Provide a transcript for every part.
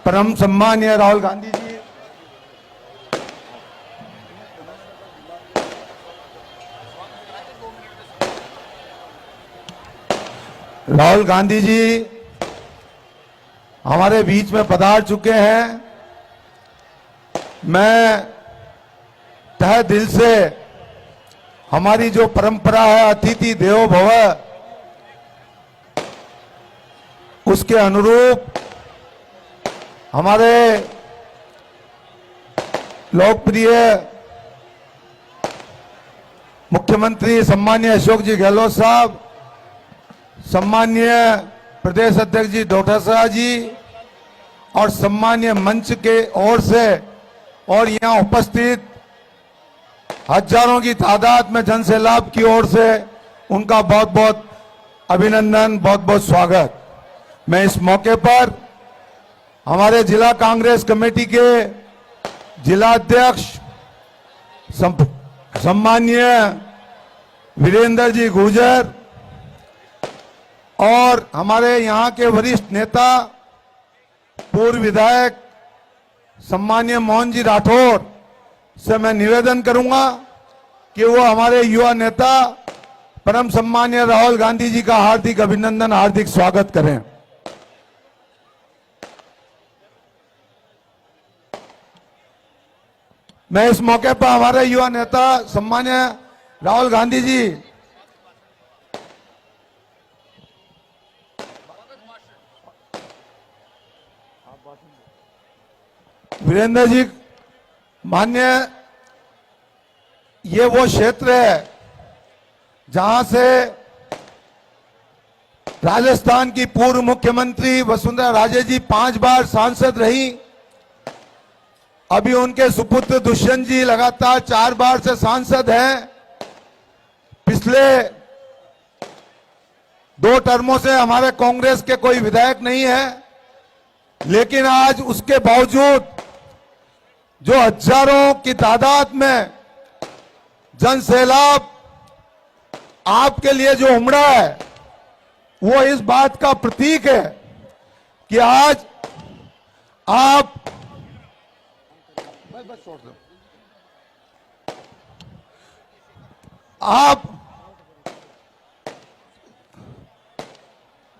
परम सम्मानीय राहुल गांधी जी, राहुल गांधी जी हमारे बीच में पधार चुके हैं। मैं तहे दिल से हमारी जो परंपरा है अतिथि देवो भव, उसके अनुरूप हमारे लोकप्रिय मुख्यमंत्री सम्मानीय अशोक जी गहलोत साहब, सम्मानीय प्रदेश अध्यक्ष जी डोटासरा जी और सम्मानीय मंच के ओर से और यहां उपस्थित हजारों की तादाद में जन सैलाब की ओर से उनका बहुत बहुत अभिनंदन, बहुत बहुत स्वागत। मैं इस मौके पर हमारे जिला कांग्रेस कमेटी के जिला अध्यक्ष सम्मानीय वीरेंद्र जी गुर्जर और हमारे यहाँ के वरिष्ठ नेता पूर्व विधायक सम्मानीय मोहन जी राठौर से मैं निवेदन करूंगा कि वो हमारे युवा नेता परम सम्मानीय राहुल गांधी जी का हार्दिक अभिनंदन, हार्दिक स्वागत करें। मैं इस मौके पर हमारे युवा नेता सम्मानीय राहुल गांधी जी वीरेंद्र जी, मान्य, ये वो क्षेत्र है जहां से राजस्थान की पूर्व मुख्यमंत्री वसुंधरा राजे जी 5 बार सांसद रही। अभी उनके सुपुत्र दुष्यंत जी लगातार 4 बार से सांसद हैं। पिछले 2 टर्मों से हमारे कांग्रेस के कोई विधायक नहीं है, लेकिन आज उसके बावजूद जो हजारों की तादाद में जन सैलाब आपके लिए जो उमड़ा है, वो इस बात का प्रतीक है कि आज आप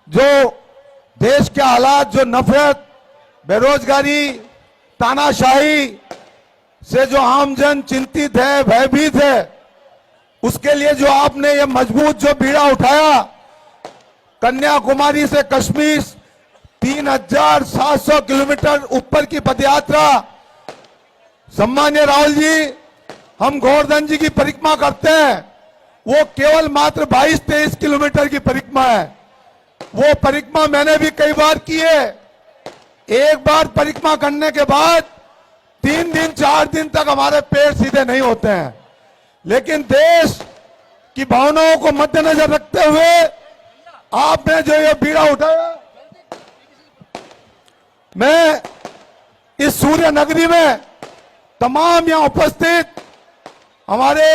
जो देश के हालात, जो नफरत, बेरोजगारी, तानाशाही से जो आम जन चिंतित है, भयभीत है, उसके लिए जो आपने ये मजबूत जो बीड़ा उठाया, कन्याकुमारी से कश्मीर 3700 किलोमीटर ऊपर की पदयात्रा। सम्मानीय राहुल जी, हम गोवर्धन जी की परिक्रमा करते हैं, वो केवल मात्र 22-23 किलोमीटर की परिक्रमा है। वो परिक्रमा मैंने भी कई बार की है। एक बार परिक्रमा करने के बाद 3 दिन 4 दिन तक हमारे पैर सीधे नहीं होते हैं, लेकिन देश की भावनाओं को मद्देनजर रखते हुए आपने जो ये बीड़ा उठाया, मैं इस सूर्य नगरी में तमाम यहां उपस्थित हमारे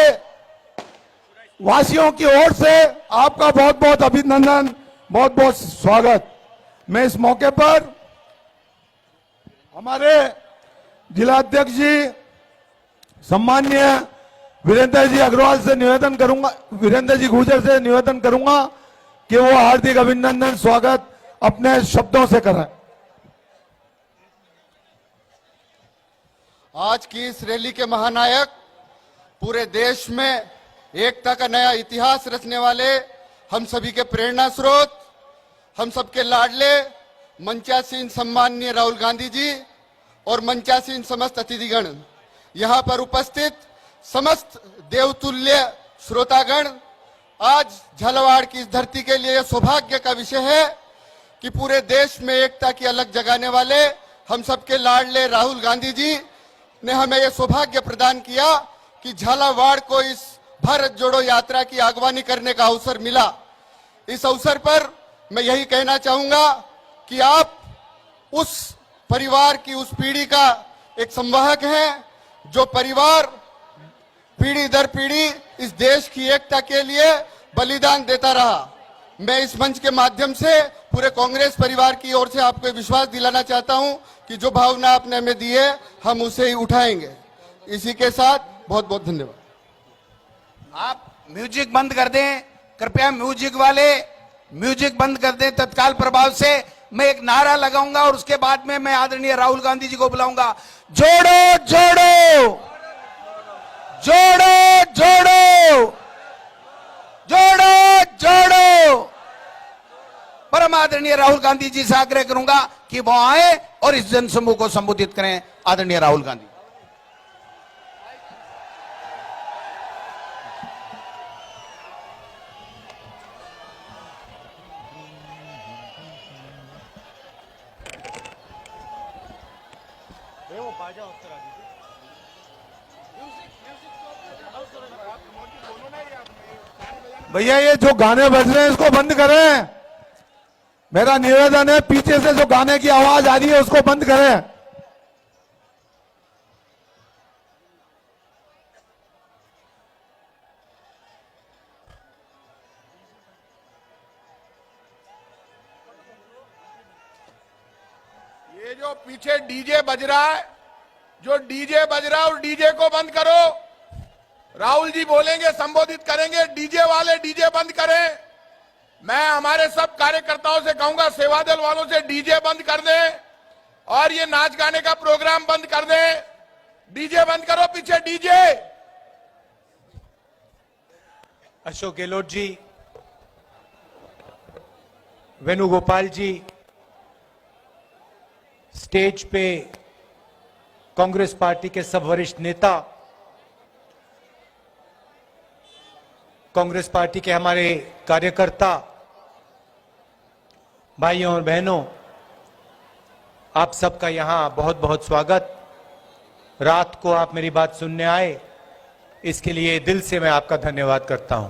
वासियों की ओर से आपका बहुत बहुत अभिनंदन, बहुत बहुत स्वागत। मैं इस मौके पर हमारे जिला अध्यक्ष जी सम्मानीय वीरेंद्र जी अग्रवाल से निवेदन करूंगा, वीरेंद्र जी गुर्जर से निवेदन करूंगा कि वो हार्दिक अभिनंदन स्वागत अपने शब्दों से करें। आज की इस रैली के महानायक, पूरे देश में एकता का नया इतिहास रचने वाले, हम सभी के प्रेरणा स्रोत, हम सबके लाडले मंचासीन सम्माननीय राहुल गांधी जी और मंचासीन समस्त अतिथिगण, यहाँ पर उपस्थित समस्त देवतुल्य श्रोतागण, आज झालावाड़ की इस धरती के लिए सौभाग्य का विषय है कि पूरे देश में एकता की अलग जगाने वाले हम सबके लाडले राहुल गांधी जी ने हमें यह सौभाग्य प्रदान किया कि झालावाड़ को इस भारत जोड़ो यात्रा की अगवानी करने का अवसर मिला। इस अवसर पर मैं यही कहना चाहूंगा कि आप उस परिवार की, उस पीढ़ी का एक संवाहक हैं, जो परिवार पीढ़ी दर पीढ़ी इस देश की एकता के लिए बलिदान देता रहा। मैं इस मंच के माध्यम से पूरे कांग्रेस परिवार की ओर से आपको विश्वास दिलाना चाहता हूं कि जो भावना आपने हमें दी है हम उसे ही उठाएंगे। इसी के साथ बहुत बहुत धन्यवाद। आप म्यूजिक बंद कर दें कृपया, म्यूजिक वाले म्यूजिक बंद कर दें तत्काल प्रभाव से। मैं एक नारा लगाऊंगा और उसके बाद में मैं आदरणीय राहुल गांधी जी को बुलाऊंगा। जोड़ो जोड़ो जोड़ो जोड़ो जोड़ो जोड़ो। परम आदरणीय राहुल गांधी जी से आग्रह करूंगा कि वो आए और इस जनसमूह को संबोधित करें। आदरणीय राहुल गांधी। भैया ये जो गाने बज रहे हैं इसको बंद करें। मेरा निवेदन है, पीछे से जो गाने की आवाज आ रही है उसको बंद करें। ये जो पीछे डीजे बज रहा है, जो डीजे बज रहा है उस डीजे को बंद करो। राहुल जी बोलेंगे, संबोधित करेंगे, डीजे वाले डीजे बंद करें। मैं हमारे सब कार्यकर्ताओं से कहूंगा, सेवा दल वालों से डीजे बंद कर दें और ये नाच गाने का प्रोग्राम बंद कर दें। डीजे बंद करो, पीछे डीजे। अशोक गहलोत जी, वेणुगोपाल जी, स्टेज पे कांग्रेस पार्टी के सब वरिष्ठ नेता, कांग्रेस पार्टी के हमारे कार्यकर्ता, भाइयों और बहनों, आप सबका यहां बहुत बहुत स्वागत। रात को आप मेरी बात सुनने आए, इसके लिए दिल से मैं आपका धन्यवाद करता हूं।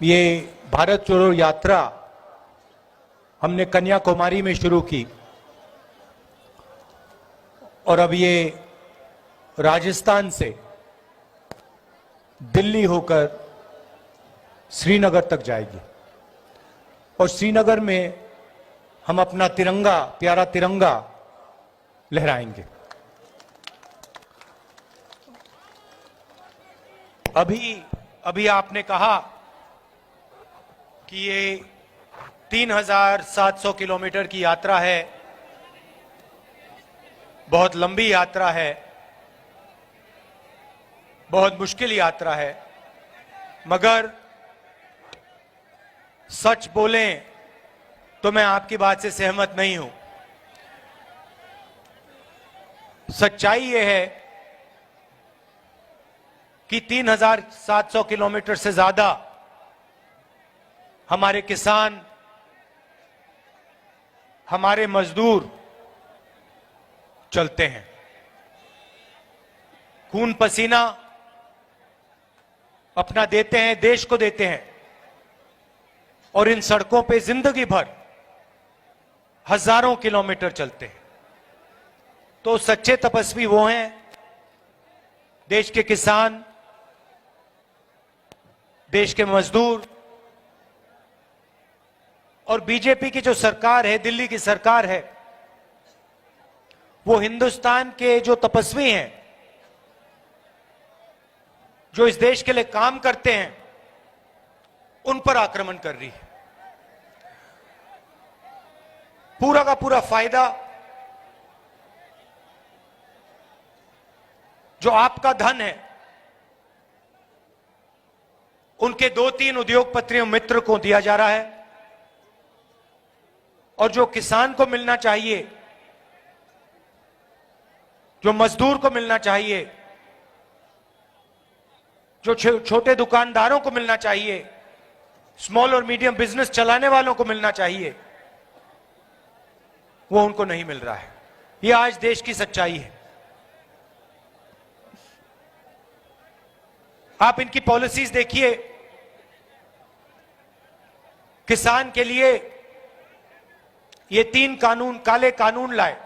ये भारत जोड़ो यात्रा हमने कन्याकुमारी में शुरू की और अब ये राजस्थान से दिल्ली होकर श्रीनगर तक जाएगी और श्रीनगर में हम अपना तिरंगा, प्यारा तिरंगा लहराएंगे। अभी आपने कहा कि ये 3700 किलोमीटर की यात्रा है, बहुत लंबी यात्रा है, बहुत मुश्किल यात्रा है, मगर सच बोलें तो मैं आपकी बात से सहमत नहीं हूं। सच्चाई यह है कि 3700 किलोमीटर से ज्यादा हमारे किसान, हमारे मजदूर चलते हैं, खून पसीना अपना देते हैं, देश को देते हैं और इन सड़कों पे जिंदगी भर हजारों किलोमीटर चलते हैं। तो सच्चे तपस्वी वो हैं, देश के किसान, देश के मजदूर। और बीजेपी की जो सरकार है, दिल्ली की सरकार है, वो हिंदुस्तान के जो तपस्वी हैं, जो इस देश के लिए काम करते हैं, उन पर आक्रमण कर रही है। पूरा का पूरा फायदा जो आपका धन है, उनके 2-3 उद्योगपतियों मित्र को दिया जा रहा है और जो किसान को मिलना चाहिए, जो मजदूर को मिलना चाहिए, जो छोटे दुकानदारों को मिलना चाहिए, स्मॉल और मीडियम बिजनेस चलाने वालों को मिलना चाहिए, वो उनको नहीं मिल रहा है। ये आज देश की सच्चाई है। आप इनकी पॉलिसीज देखिए। किसान के लिए ये 3 कानून, काले कानून लाए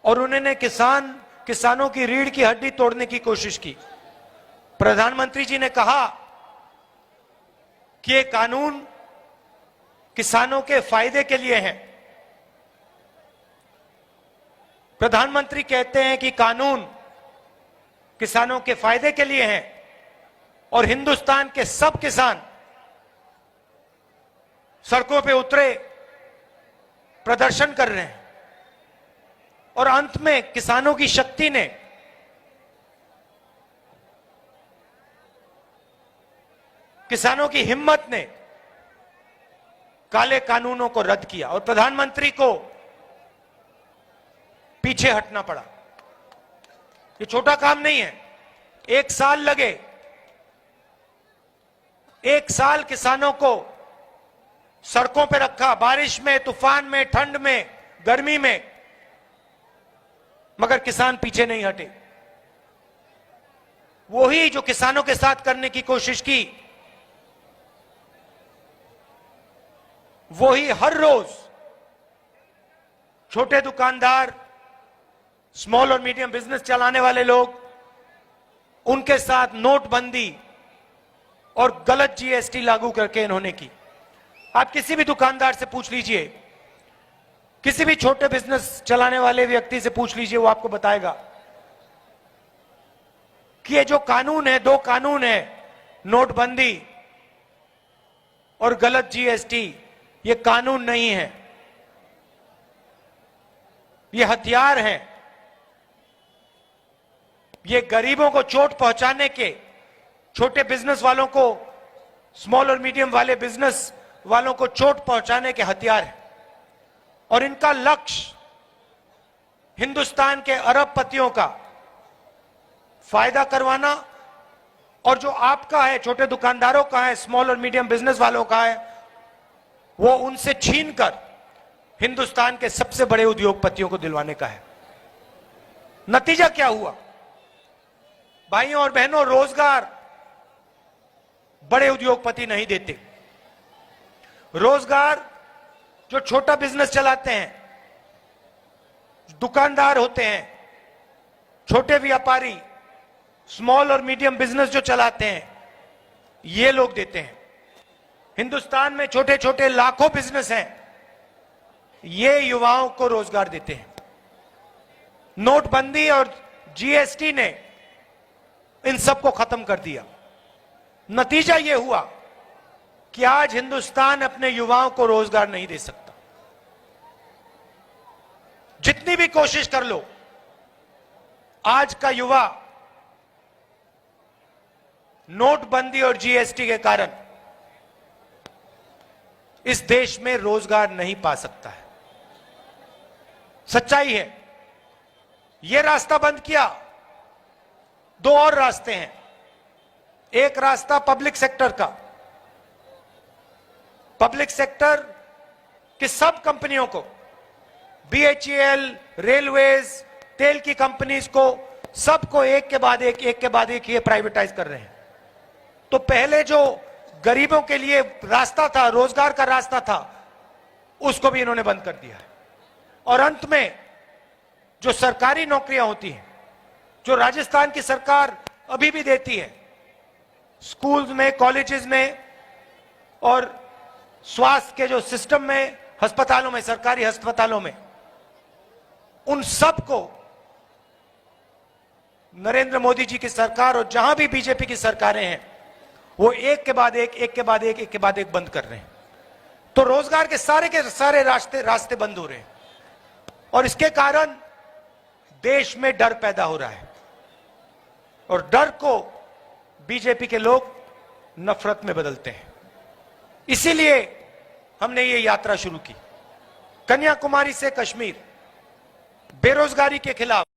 और उन्होंने किसानों की रीढ़ की हड्डी तोड़ने की कोशिश की। प्रधानमंत्री जी ने कहा कि ये कानून किसानों के फायदे के लिए है। प्रधानमंत्री कहते हैं कि कानून किसानों के फायदे के लिए है और हिंदुस्तान के सब किसान सड़कों पे उतरे, प्रदर्शन कर रहे हैं और अंत में किसानों की शक्ति ने किसानों की हिम्मत ने काले कानूनों को रद्द किया और प्रधानमंत्री को पीछे हटना पड़ा। ये छोटा काम नहीं है। 1 साल लगे, 1 साल किसानों को सड़कों पे रखा, बारिश में, तूफान में, ठंड में, गर्मी में, मगर किसान पीछे नहीं हटे। वही जो किसानों के साथ करने की कोशिश की, वही हर रोज छोटे दुकानदार, स्मॉल और मीडियम बिजनेस चलाने वाले लोग, उनके साथ नोटबंदी और गलत जीएसटी लागू करके इन्होंने की। आप किसी भी दुकानदार से पूछ लीजिए, किसी भी छोटे बिजनेस चलाने वाले व्यक्ति से पूछ लीजिए, वो आपको बताएगा कि ये जो कानून है, 2 कानून है, नोटबंदी और गलत जीएसटी, ये कानून नहीं है, ये हथियार हैं। ये गरीबों को चोट पहुंचाने के, छोटे बिजनेस वालों को, स्मॉल और मीडियम वाले बिजनेस वालों को चोट पहुंचाने के हथियार हैं और इनका लक्ष्य हिंदुस्तान के अरबपतियों का फायदा करवाना और जो आपका है, छोटे दुकानदारों का है, स्मॉल और मीडियम बिजनेस वालों का है, वो उनसे छीनकर हिंदुस्तान के सबसे बड़े उद्योगपतियों को दिलवाने का है। नतीजा क्या हुआ? भाइयों और बहनों, रोजगार बड़े उद्योगपति नहीं देते। रोजगार जो छोटा बिजनेस चलाते हैं, दुकानदार होते हैं, छोटे व्यापारी, स्मॉल और मीडियम बिजनेस जो चलाते हैं, ये लोग देते हैं। हिंदुस्तान में छोटे छोटे लाखों बिजनेस हैं, ये युवाओं को रोजगार देते हैं। नोटबंदी और जीएसटी ने इन सबको खत्म कर दिया। नतीजा यह हुआ कि आज हिंदुस्तान अपने युवाओं को रोजगार नहीं दे सकता। जितनी भी कोशिश कर लो, आज का युवा नोटबंदी और जीएसटी के कारण इस देश में रोजगार नहीं पा सकता है। सच्चाई है। यह रास्ता बंद किया, 2 और रास्ते हैं। एक रास्ता पब्लिक सेक्टर का, पब्लिक सेक्टर की सब कंपनियों को, बीएचईएल, रेलवेज, तेल की कंपनीज को, सबको एक के बाद एक ये प्राइवेटाइज कर रहे हैं। तो पहले जो गरीबों के लिए रास्ता था, रोजगार का रास्ता था, उसको भी इन्होंने बंद कर दिया है। और अंत में जो सरकारी नौकरियां होती हैं, जो राजस्थान की सरकार अभी भी देती है, स्कूल्स में, कॉलेजेस में और स्वास्थ्य के जो सिस्टम में, अस्पतालों में, सरकारी अस्पतालों में, उन सब को नरेंद्र मोदी जी की सरकार और जहां भी बीजेपी की सरकारें हैं, वो एक के बाद एक बंद कर रहे हैं। तो रोजगार के सारे रास्ते बंद हो रहे हैं और इसके कारण देश में डर पैदा हो रहा है और डर को बीजेपी के लोग नफरत में बदलते हैं। इसीलिए हमने ये यात्रा शुरू की, कन्याकुमारी से कश्मीर, बेरोजगारी के खिलाफ।